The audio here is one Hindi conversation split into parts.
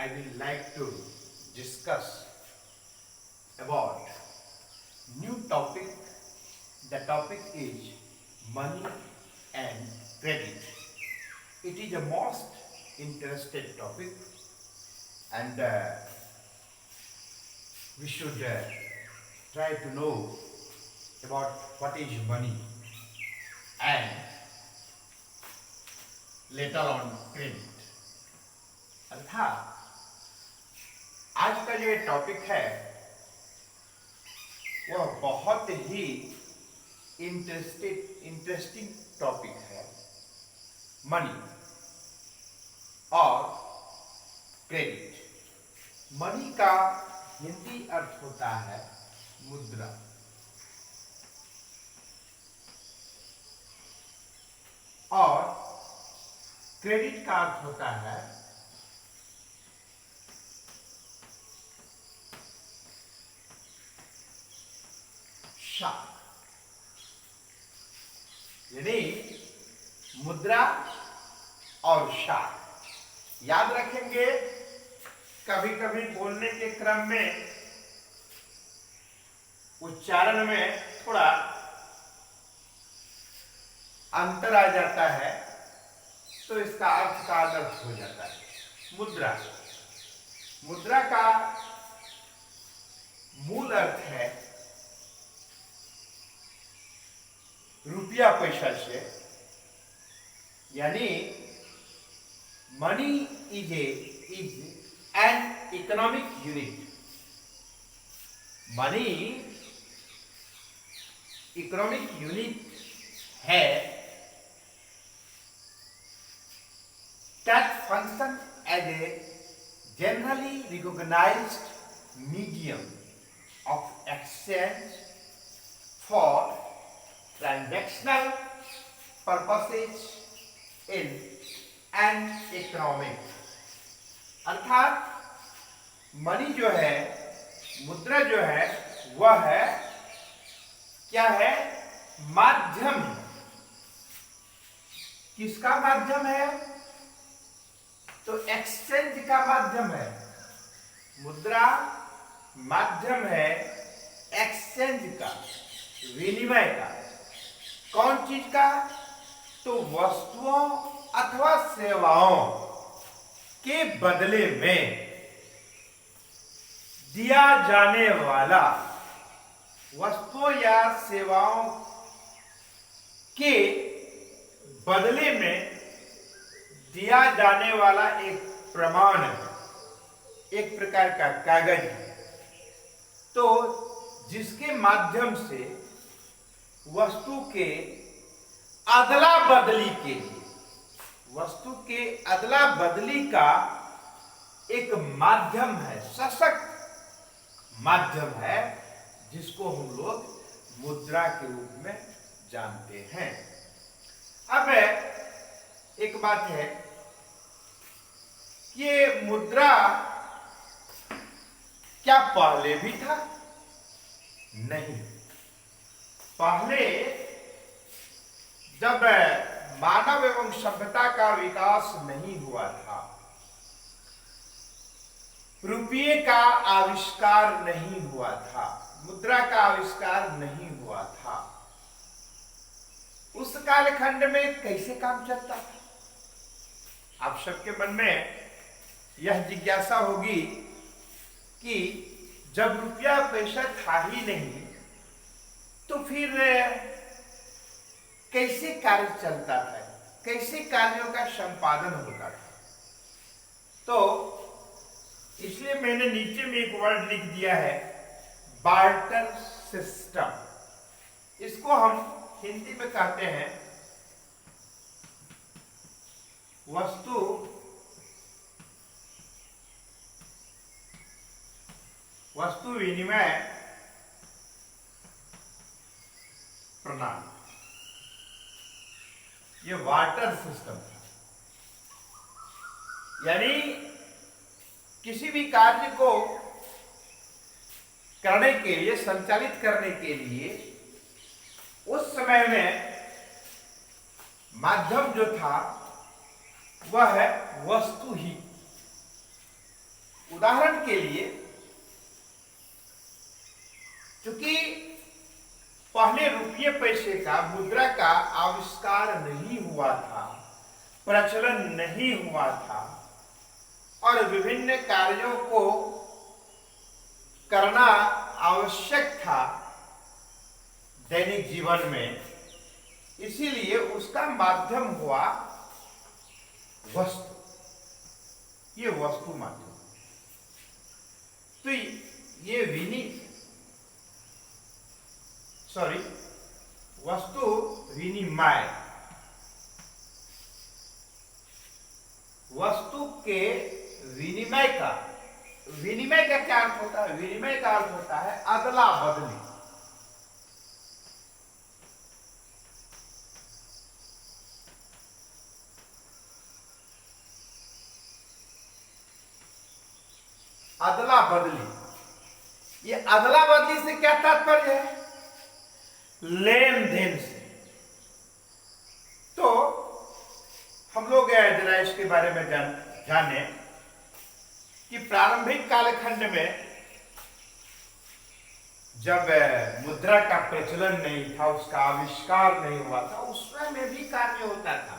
I will like to discuss about new topic. The topic is money and credit. It is the most interested topic, and we should try to know about what is money and later on credit. अर्थात आज का जो ये टॉपिक है वह बहुत ही इंटरेस्टिंग टॉपिक है, मनी और क्रेडिट। मनी का हिंदी अर्थ होता है मुद्रा, और क्रेडिट का अर्थ होता है शाख, यानी मुद्रा और शाख। याद रखेंगे, कभी कभी बोलने के क्रम में उच्चारण में थोड़ा अंतर आ जाता है, तो इसका अर्थ का अनर्थ हो जाता है। मुद्रा का मूल अर्थ है रुपया पैसा से, यानी money is an economic unit. Money economic unit है that function as a generally recognized medium of exchange for transactional purposes in an economy। अर्थात मनी जो है, मुद्रा जो है, वह है क्या है? माध्यम। किसका माध्यम है? तो एक्सचेंज का माध्यम है। मुद्रा माध्यम है एक्सचेंज का, विनिमय का। कौन चीज का? तो वस्तुओं अथवा सेवाओं के बदले में दिया जाने वाला, वस्तुओं या सेवाओं के बदले में दिया जाने वाला एक प्रमाण है, एक प्रकार का कागज है। तो जिसके माध्यम से वस्तु के अदला बदली के लिए, वस्तु के अदला बदली का एक माध्यम है, सशक्त माध्यम है, जिसको हम लोग मुद्रा के रूप में जानते हैं। अब एक बात है, ये मुद्रा क्या पहले भी था? नहीं। पहले जब मानव एवं सभ्यता का विकास नहीं हुआ था, रुपये का आविष्कार नहीं हुआ था, मुद्रा का आविष्कार नहीं हुआ था, उस कालखंड में कैसे काम चलता था? आप सबके मन में यह जिज्ञासा होगी कि जब रुपया पैसा था ही नहीं, तो फिर कैसे कार्य चलता था, कैसे कार्यों का संपादन होता था? तो इसलिए मैंने नीचे में एक वर्ड लिख दिया है, बार्टर सिस्टम। इसको हम हिंदी में कहते हैं वस्तु विनिमय प्रणाली। ये वाटर सिस्टम था, यानी किसी भी कार्य को करने के लिए, संचालित करने के लिए उस समय में माध्यम जो था वह है वस्तु ही। उदाहरण के लिए, क्योंकि पहले रुपये पैसे का, मुद्रा का आविष्कार नहीं हुआ था, प्रचलन नहीं हुआ था और विभिन्न कार्यों को करना आवश्यक था दैनिक जीवन में, इसीलिए उसका माध्यम हुआ वस्तु। ये वस्तु माध्यम। तो ये वस्तु विनिमय, वस्तु के विनिमय का क्या अर्थ होता है? विनिमय का अर्थ होता है अदला बदली। अदला बदली। ये अदला बदली से क्या तात्पर्य है? लेन देन से। तो हम लोग जरा इसके बारे में जाने कि प्रारंभिक कालखंड में जब मुद्रा का प्रचलन नहीं था, उसका आविष्कार नहीं हुआ था, उस समय में भी कार्य होता था।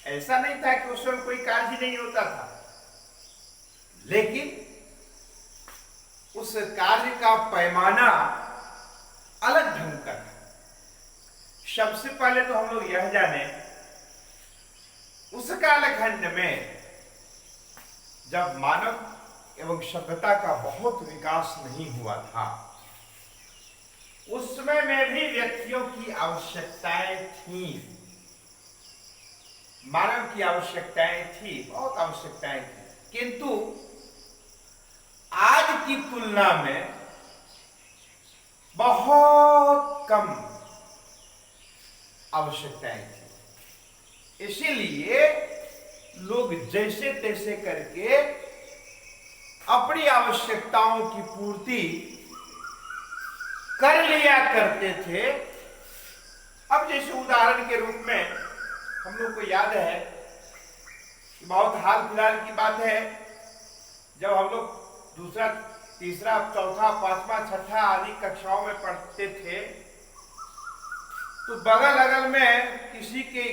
ऐसा नहीं था कि उस समय कोई कार्य नहीं होता था, लेकिन उस कार्य का पैमाना अलग ढंग का था। सबसे पहले तो हम लोग यह जाने, उस कालखंड में जब मानव एवं सभ्यता का बहुत विकास नहीं हुआ था, उस समय में भी व्यक्तियों की आवश्यकताएं थी, मानव की आवश्यकताएं थी, बहुत आवश्यकताएं थी, किंतु आज की तुलना में बहुत कम आवश्यकताएं थी। इसीलिए लोग जैसे तैसे करके अपनी आवश्यकताओं की पूर्ति कर लिया करते थे। अब जैसे उदाहरण के रूप में हम लोग को याद है कि बहुत हाल फिलहाल की बात है, जब हम लोग दूसरा, तीसरा, चौथा, पांचवा, छठा आदि कक्षाओं में पढ़ते थे, तो बगल अगल में किसी के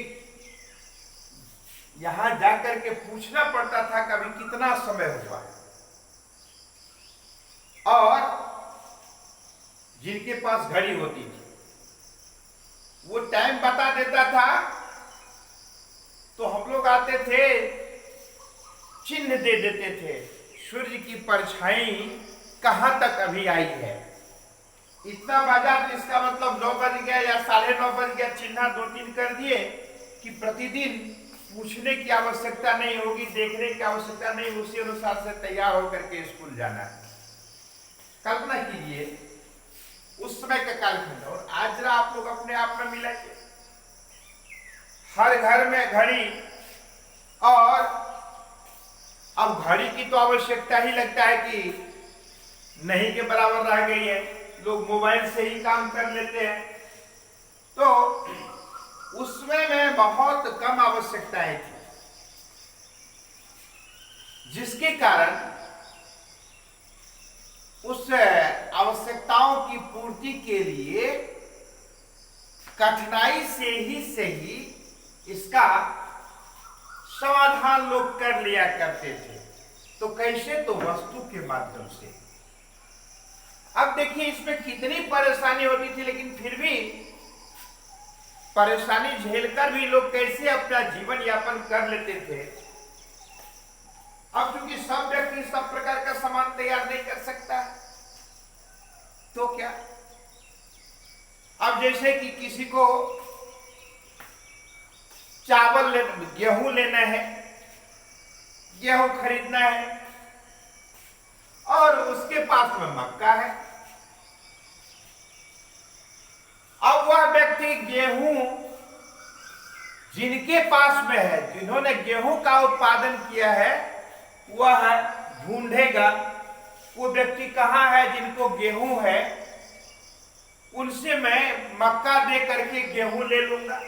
यहां जाकर के पूछना पड़ता था कभी कितना समय हुआ है, और जिनके पास घड़ी होती थी वो टाइम बता देता था, तो हम लोग आते थे, चिन्ह दे देते थे, सूर्य की परछाई कहां तक अभी आई है, इतना बजा, तो इसका मतलब 9 बज गया या 9:30 बज गया, चिन्ह 2-3 कर दिए कि प्रतिदिन पूछने की आवश्यकता नहीं होगी, देखने की आवश्यकता नहीं, उसी अनुसार से तैयार होकर के स्कूल जाना है। कल्पना कीजिए उस समय का कालखंड और आज जरा आप लोग अपने आप में मिलाइए। हर घर में घड़ी, और अब घड़ी की तो आवश्यकता ही लगता है कि नहीं के बराबर रह गई है, लोग मोबाइल से ही काम कर लेते हैं। तो उसमें में बहुत कम आवश्यकताएं थी, जिसके कारण उस आवश्यकताओं की पूर्ति के लिए कठिनाई से ही इसका समाधान लोग कर लिया करते थे। तो कैसे? तो वस्तु के माध्यम से। अब देखिए इसमें कितनी परेशानी होती थी, लेकिन फिर भी परेशानी झेलकर भी लोग कैसे अपना जीवन यापन कर लेते थे। अब क्योंकि सब व्यक्ति सब प्रकार का सामान तैयार नहीं कर सकता, तो क्या, अब जैसे कि किसी को चावल गेहूं लेना है, गेहूं खरीदना है, और उसके पास में मक्का है। अब वह व्यक्ति गेहूं जिनके पास में है, जिन्होंने गेहूं का उत्पादन किया है, वह ढूंढेगा वो व्यक्ति कहां है जिनको गेहूं है, उनसे मैं मक्का दे करके गेहूं ले लूंगा।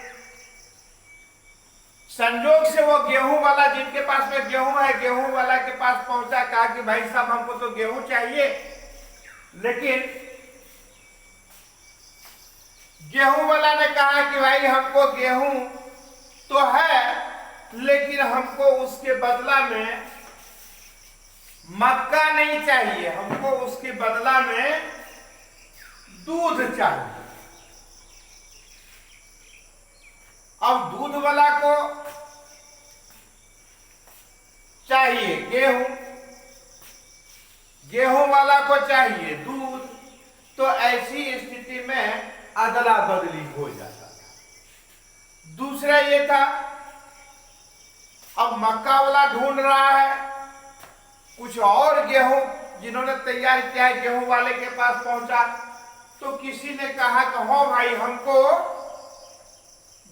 संजोग से वो गेहूं वाला, जिनके पास में गेहूं है, गेहूं वाला के पास पहुंचा, कहा कि भाई साहब हमको तो गेहूं चाहिए, लेकिन गेहूं वाला ने कहा कि भाई हमको गेहूं तो है, लेकिन हमको उसके बदला में मक्का नहीं चाहिए, हमको उसके बदला में दूध चाहिए। अब दूध वाला को चाहिए गेहूं, गेहूं वाला को चाहिए दूध, तो ऐसी स्थिति में अदला बदली हो जाता था। दूसरा ये था, अब मक्का वाला ढूंढ रहा है कुछ और गेहूं, जिन्होंने तैयार किया है गेहूं वाले के पास पहुंचा, तो किसी ने कहा कि हो भाई हमको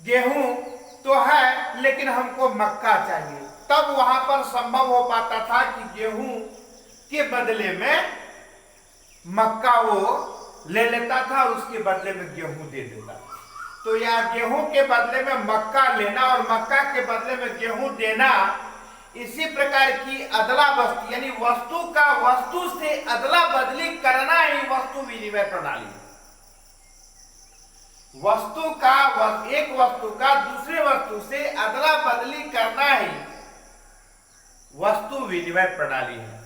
गेहूं तो है लेकिन हमको मक्का चाहिए। तब वहां पर संभव हो पाता था कि गेहूं के बदले में मक्का वो ले लेता था, उसके बदले में गेहूं दे देता था। तो यह गेहूं के बदले में मक्का लेना और मक्का के बदले में गेहूं देना, इसी प्रकार की अदला बदली, यानी वस्तु का वस्तु से अदला बदली करना ही वस्तु विनिमय प्रणाली है। वस्तु का, एक वस्तु का दूसरे वस्तु से अदला बदली करना ही वस्तु विनिमय प्रणाली है।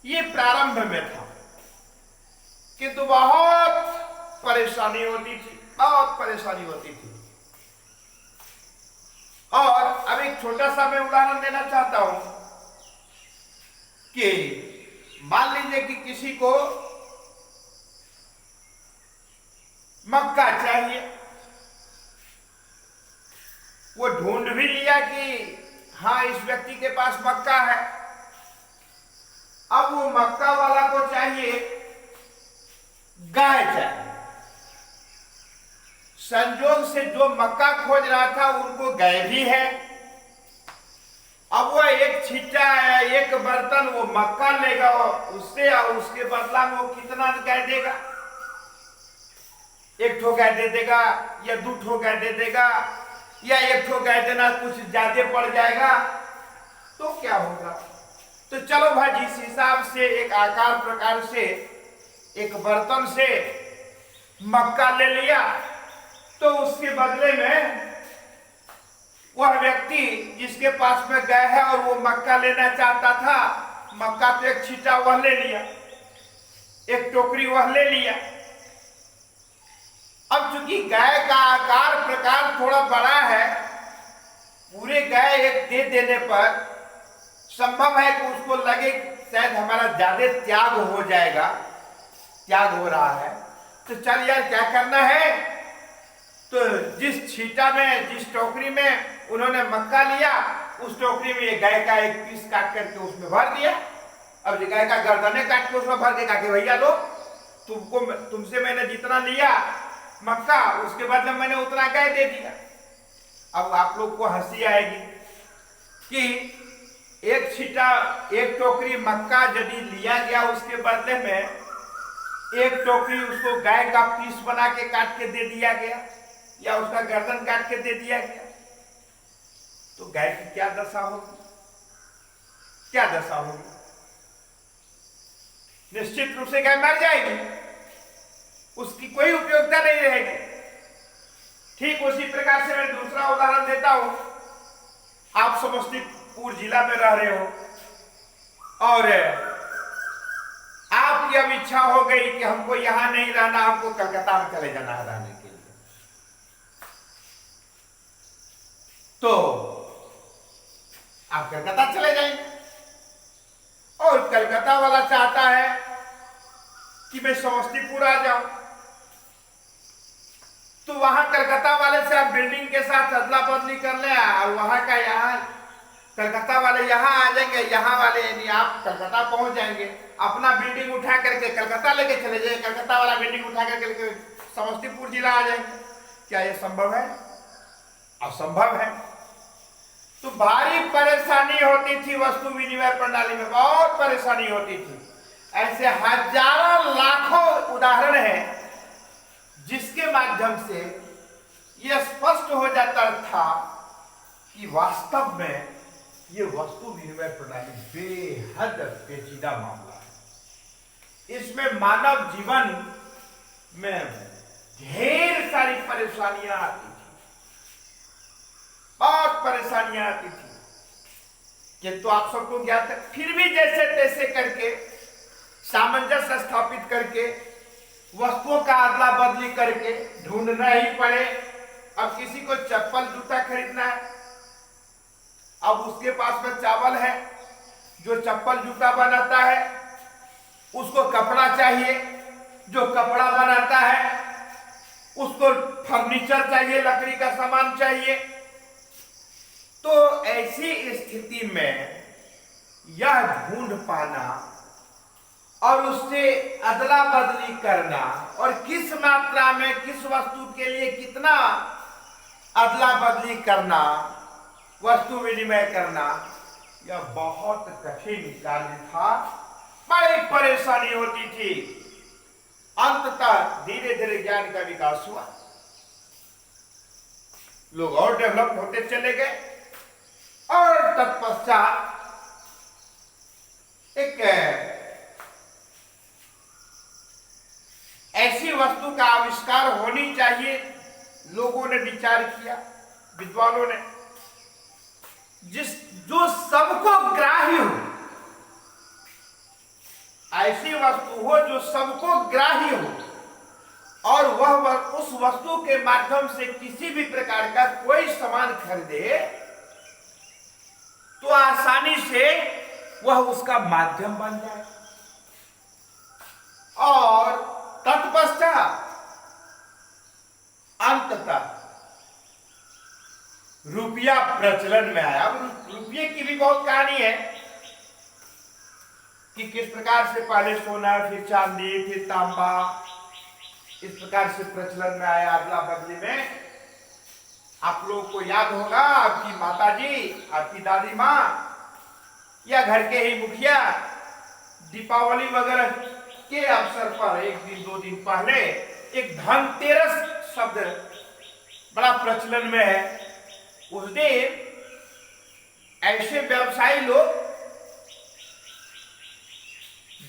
ये प्रारंभ में था, किंतु बहुत परेशानी होती थी, बहुत परेशानी होती थी। और अब एक छोटा सा मैं उदाहरण देना चाहता हूं कि मान लीजिए कि किसी को मक्का चाहिए, वो ढूंढ भी लिया कि हाँ इस व्यक्ति के पास मक्का है। अब वो मक्का वाला को चाहिए गाय चाहिए। संजोग से जो मक्का खोज रहा था उनको गाय भी है। अब वो एक छिट्टा है, एक बर्तन वो मक्का लेगा उससे, और उसके बदला में वो कितना गाय देगा? एक ठो गाय दे देगा या दो ठो गाय दे देगा, या एक ठो गाय देना कुछ ज्यादा पड़ जाएगा, तो क्या होगा? तो चलो भाई जिस हिसाब से एक आकार प्रकार से एक बर्तन से मक्का ले लिया, तो उसके बदले में वह व्यक्ति जिसके पास में गाय है और वो मक्का लेना चाहता था, मक्का तो एक छीटा वह ले लिया, एक टोकरी वह ले लिया। अब चूंकि गाय का आकार प्रकार थोड़ा बड़ा है, पूरे गाय एक दे देने पर संभव है कि उसको लगे शायद हमारा ज्यादा त्याग हो जाएगा, त्याग हो रहा है, तो चल यार क्या करना है, तो जिस छीटा में, जिस टोकरी में उन्होंने मक्का लिया, उस टोकरी में ये गाय का एक पीस काट करके उसमें भर दिया। अब गाय का गर्दने काट के उसमें भर देगा कि भैया लो, तुमसे मैंने जितना लिया मक्का, उसके बाद में मैंने उतना गाय दे दिया। अब आप लोग को हंसी आएगी कि एक छीटा, एक टोकरी मक्का यदि लिया गया, उसके बदले में एक टोकरी उसको गाय का पीस बना के काट के दे दिया गया, या उसका गर्दन काट के दे दिया गया, तो गाय की क्या दशा होगी? क्या दशा होगी? निश्चित रूप से गाय मर जाएगी, उसकी कोई उपयोगिता नहीं रहेगी। ठीक उसी प्रकार से मैं दूसरा उदाहरण देता हूं। आप समस्तीपुर जिला में रह रहे हो और आपकी अब इच्छा हो गई कि हमको यहां नहीं रहना, हमको कलकत्ता में चले जाना है रहने के लिए, तो आप कलकत्ता चले जाएंगे। और कलकत्ता वाला चाहता है कि मैं समस्तीपुर आ जाऊं, तो वहां कलकत्ता वाले से आप बिल्डिंग के साथ अदला बदली कर ले, और वहां का यहाँ, कलकत्ता वाले यहाँ आ जाएंगे, यहाँ वाले यानी आप कलकत्ता पहुंच जाएंगे, अपना बिल्डिंग उठा करके कलकत्ता लेके चले जाए, कलकत्ता वाला बिल्डिंग उठा करके समस्तीपुर जिला आ जाएंगे। क्या यह संभव है? असंभव है। तो भारी परेशानी होती थी वस्तु विनिमय प्रणाली में, बहुत परेशानी होती थी। ऐसे हजारों लाखों उदाहरण हैं जिसके माध्यम से यह स्पष्ट हो जाता था कि वास्तव में ये वस्तु विनिमय प्रणाली बेहद पेचीदा मामला है। इसमें मानव जीवन में ढेर सारी परेशानियां आती थी, बहुत परेशानियां आती थी, किंतु आप सबको ज्ञात है, फिर भी जैसे तैसे करके सामंजस्य स्थापित करके वस्तुओं का अदला बदली करके ढूंढना ही पड़े। अब किसी को चप्पल जूता खरीदना है, अब उसके पास में चावल है, जो चप्पल जूता बनाता है उसको कपड़ा चाहिए, जो कपड़ा बनाता है उसको फर्नीचर चाहिए, लकड़ी का सामान चाहिए। तो ऐसी स्थिति में यह ढूंढ पाना और उससे अदला बदली करना और किस मात्रा में किस वस्तु के लिए कितना अदला बदली करना, वस्तु विनिमय करना, यह बहुत कठिन कार्य था, बड़ी परेशानी होती थी। अंततः धीरे धीरे ज्ञान का विकास हुआ, लोग और डेवलप होते चले गए और तत्पश्चात एक ऐसी वस्तु का आविष्कार होनी चाहिए, लोगों ने विचार किया, विद्वानों ने, जो सबको ग्राह्य हो, ऐसी वस्तु हो जो सबको ग्राह्य हो और वह उस वस्तु के माध्यम से किसी भी प्रकार का कोई सामान खरीदे तो आसानी से वह उसका माध्यम बन जाए। और तत्पश्चात अंततः रुपया प्रचलन में आया। अब रुपये की भी बहुत कहानी है कि किस प्रकार से पहले सोना, फिर चांदी, फिर तांबा, इस प्रकार से प्रचलन में आया अदला बदली में। आप लोगों को याद होगा, आपकी माताजी, आपकी दादी माँ या घर के ही मुखिया दीपावली वगैरह के अवसर पर एक दिन दो दिन पहले एक धनतेरस शब्द बड़ा प्रचलन में है। उस दिन ऐसे व्यवसायी लोग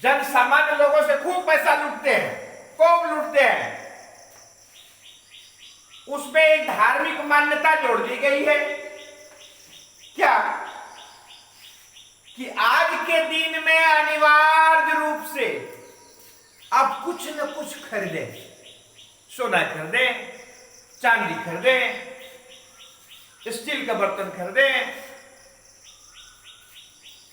जन सामान्य लोगों से खूब पैसा लूटते हैं, खूब लूटते हैं। उसमें एक धार्मिक मान्यता जोड़ दी गई है, क्या कि आज के दिन में अनिवार्य रूप से आप कुछ न कुछ खरीदें, सोना खरीदें, चांदी खरीदें, स्टील का बर्तन खरीदें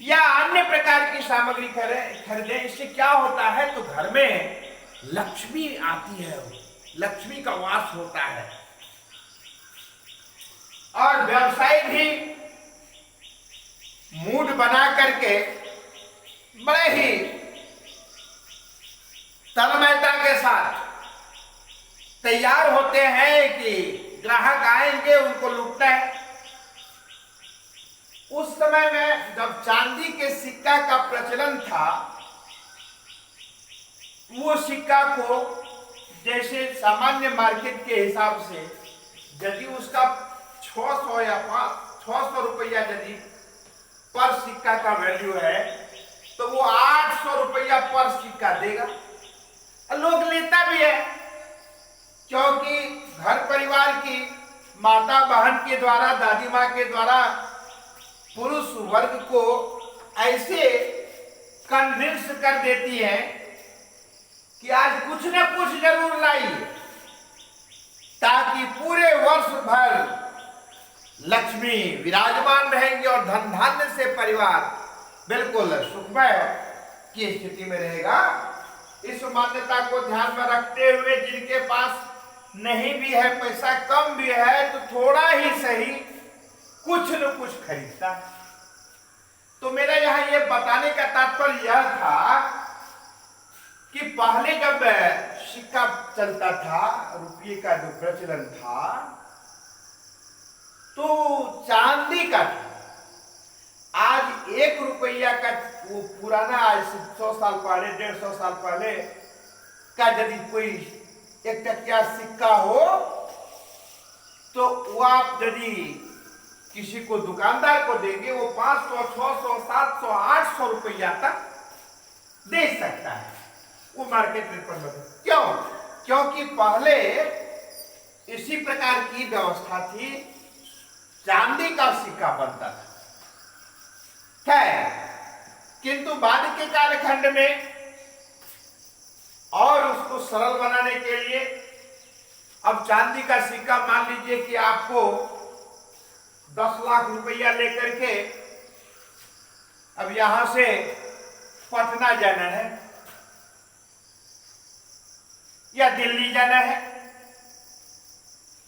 या अन्य प्रकार की सामग्री खरीदें। इससे क्या होता है, तो घर में लक्ष्मी आती है, लक्ष्मी का वास होता है। और व्यवसायी भी मूड बना करके बड़े ही तन्मयता के साथ तैयार होते हैं कि ग्राहक आएंगे, उनको लूटना है। उस समय में जब चांदी के सिक्का का प्रचलन था, वो सिक्का को जैसे सामान्य मार्केट के हिसाब से यदि उसका 600 या 600 रुपया यदि पर सिक्का का वैल्यू है तो वो 800 रुपया पर सिक्का देगा। लोग लेता भी है, क्योंकि घर परिवार की माता बहन के द्वारा, दादी माँ के द्वारा पुरुष वर्ग को ऐसे कन्विंस कर देती है कि आज कुछ न कुछ जरूर लाइए, ताकि पूरे वर्ष भर लक्ष्मी विराजमान रहेंगे और धन धान्य से परिवार बिल्कुल सुखमय की स्थिति में रहेगा। इस मान्यता को ध्यान में रखते हुए जिनके पास नहीं भी है, पैसा कम भी है, तो थोड़ा ही सही कुछ न कुछ खरीदता है। तो मेरा यहां ये बताने का तात्पर्य यह था कि पहले जब सिक्का चलता था, रुपये का जो प्रचलन था, तो चांदी का था। आज 1 रुपया का, वो पुराना, आज 100 साल पहले, 150 साल पहले का यदि कोई 1 टकिया सिक्का हो, तो वो आप यदि किसी को दुकानदार को देंगे, वो 500, 600, 700, 800 रुपया तक दे सकता है। वो मार्केट रेट पर मतलब क्यों? क्योंकि पहले इसी प्रकार की व्यवस्था थी, चांदी का सिक्का बनता था। खैर, किंतु बाद के कालखंड में और उसको सरल बनाने के लिए अब चांदी का सिक्का, मान लीजिए कि आपको 10 लाख रुपया लेकर के अब यहां से पटना जाना है या दिल्ली जाना है,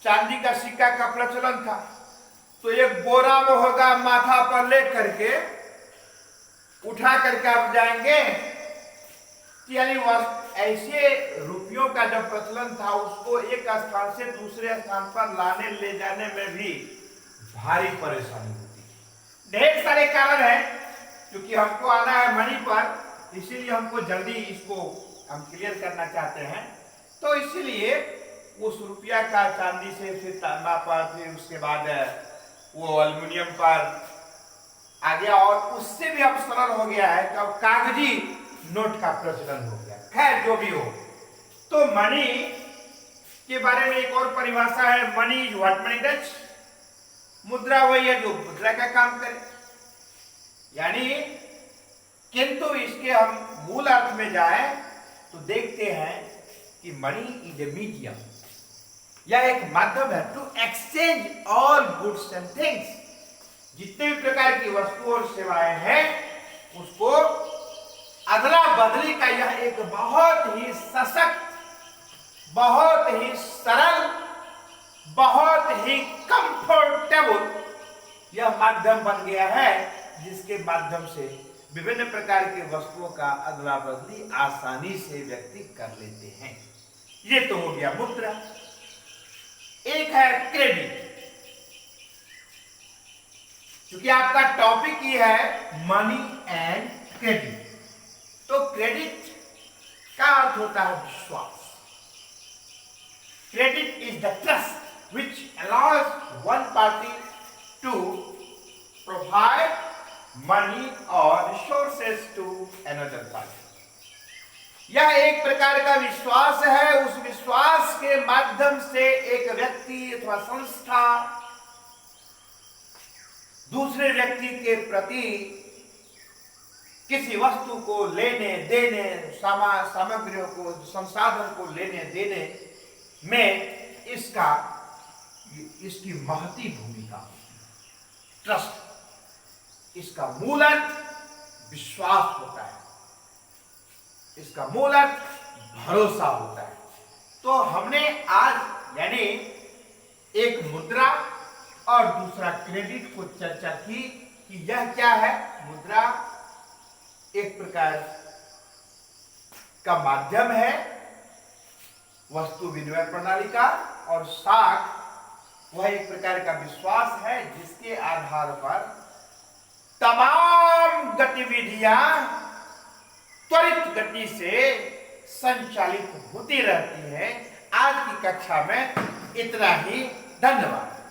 चांदी का सिक्का का प्रचलन था, तो एक बोरा में होगा, माथा पर ले करके उठा करके आप जाएंगे। यानी ऐसे रुपयों का जब प्रचलन था, उसको एक स्थान से दूसरे स्थान पर लाने ले जाने में भी भारी परेशानी होती है। ढेर सारे कारण हैं, क्योंकि हमको आना है मणि पर, इसीलिए हमको जल्दी इसको हम क्लियर करना चाहते हैं। तो इसीलिए उस रुपया का चांदी से, फिर तांबा पर, फिर उसके बाद वो एल्युमिनियम पर आ गया, और उससे भी अब सरल हो गया है, तो कागजी नोट का प्रचलन हो गया। खैर, जो भी हो, तो मनी के बारे में एक और परिभाषा है, money is what money does. मुद्रा वही है जो मुद्रा का काम करे। यानी, किंतु इसके हम मूल अर्थ में जाएं तो देखते हैं कि मनी इज ए मीडियम, यह एक माध्यम है to exchange all goods and things. जितने भी प्रकार की वस्तु और सेवाएं हैं, उसको अदला बदली का यह एक बहुत ही सशक्त, बहुत ही सरल, बहुत ही कंफर्टेबल यह माध्यम बन गया है, जिसके माध्यम से विभिन्न प्रकार की वस्तुओं का अदला बदली आसानी से व्यक्ति कर लेते हैं। ये तो हो गया मुद्रा। एक है क्रेडिट। क्योंकि आपका टॉपिक ये है मनी एंड क्रेडिट, तो क्रेडिट का अर्थ होता है विश्वास। Credit is the trust which allows one party to provide money और रिसोर्सेस टू अनदर पार्टी। यह एक प्रकार का विश्वास है। उस विश्वास के माध्यम से एक व्यक्ति अथवा संस्था दूसरे व्यक्ति के प्रति किसी वस्तु को लेने देने, सामग्रियों को, संसाधन को लेने देने में इसकी महती भूमिका होती है। ट्रस्ट, इसका मूल अर्थ विश्वास होता है, इसका मूल अर्थ भरोसा होता है। तो हमने आज यानी एक मुद्रा और दूसरा क्रेडिट को चर्चा की कि यह क्या है। मुद्रा एक प्रकार का माध्यम है वस्तु विनिमय प्रणाली का, और साख वह एक प्रकार का विश्वास है जिसके आधार पर तमाम गतिविधियां त्वरित गति से संचालित होती रहती है। आज की कक्षा में इतना ही। धन्यवाद।